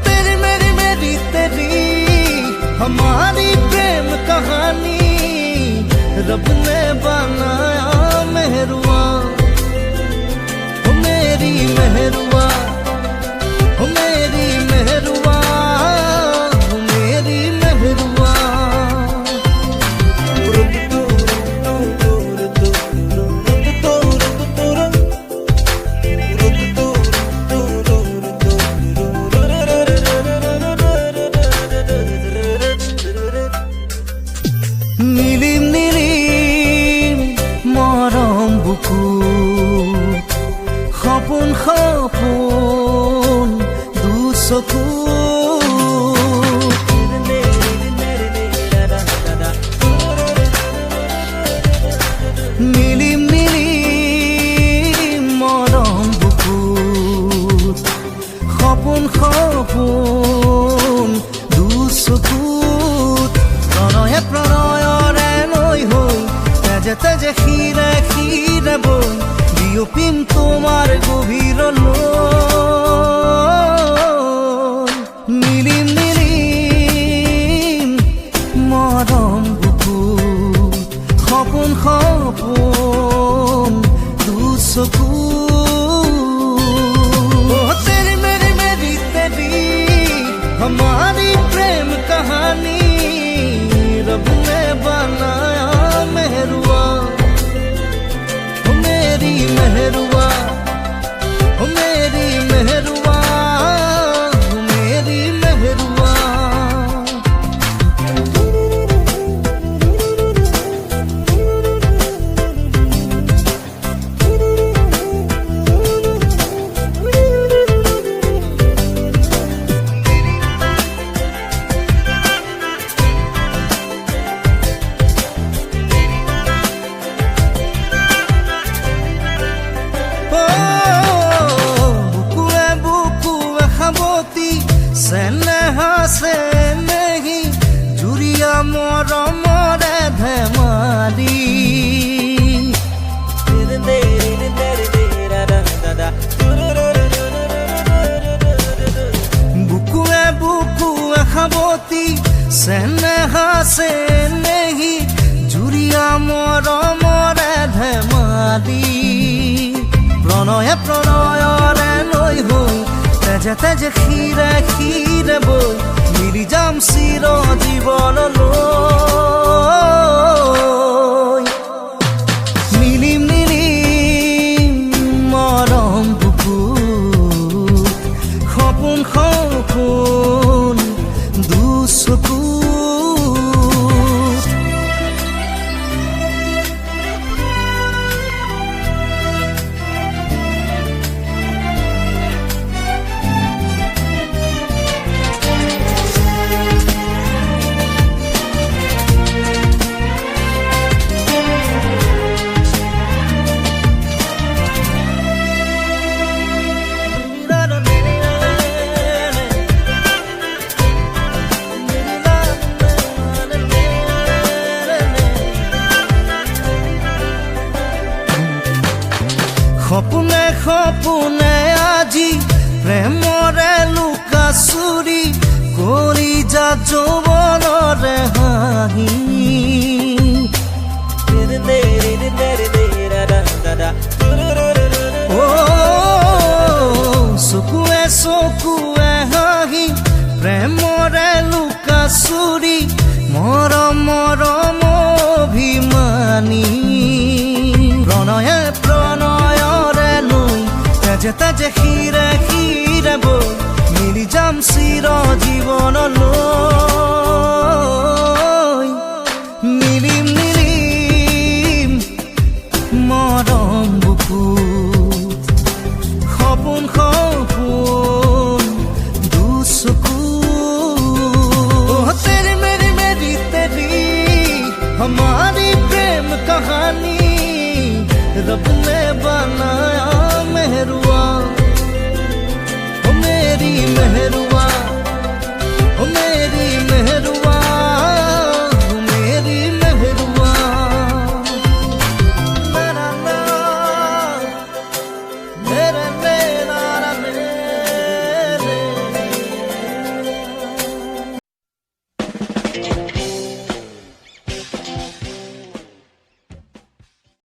तेरी मेरी मेरी तेरी हमारी प्रेम कहानी रब ने बनाया मेहरुआ हो मेरी मेहरुआ हो मेरी मेहरुआ हो मेरी मेहरुआ নীলিম নীলিম মরম বুকু সপোন সপোন দুচকু নীলিম নীলিম মরম বুকু সপোন সপোন দুচকুত প্ৰণয়ে প্ৰণয়ৰে লৈ হৈ তেজে তেজে শিৰে শিৰে বৈ বিয়পিম তোমাৰ গভীৰলৈ নীলিম নীলিম মৰম বুকু সপোন সপোন দুচকু तेरी मेरी मेरी तेरी हमारी प्रेम कहानी रब ने बनाया मेहरुआ हो मेरी मेहरुआ हो मेरी मेहरुआ हो मेरी मेहरुआ सेनेहा से नहीं जुरिया मरमरे धेमाली बुकुए बुकुए खाबती सेनेहा से नहीं जुरिया मरमरे धेमाली प्रणये प्रणयरे লৈ হৈ তেজে তেজে শিৰে শিৰে বৈ মিলি যাম চিৰ জীৱনলৈ নীলিম নীলিম মৰম বুকু সপোন সপোন দুচকু সপোনে সপোনে আজি প্ৰেমৰে লুকা চুৰি কৰি যা যৌৱনৰে হাঁহি চকুৱে চকুৱে হাঁহি প্ৰেমৰে লুকা চুৰি মৰম মৰম অভিমানী প্ৰণয়ে প্ৰণয়ৰে লৈ তেজে তেজে শিৰে শিৰে বৈ মিলি যাম চিৰ জীৱনলৈ নীলিম নীলিম মৰম মৰম বুকু সপোন সপোন দুচকু तेरी मेरी तेरी हमारी प्रेम कहानी रब ने बनाया मेहरुआ मेरी मेहरुआ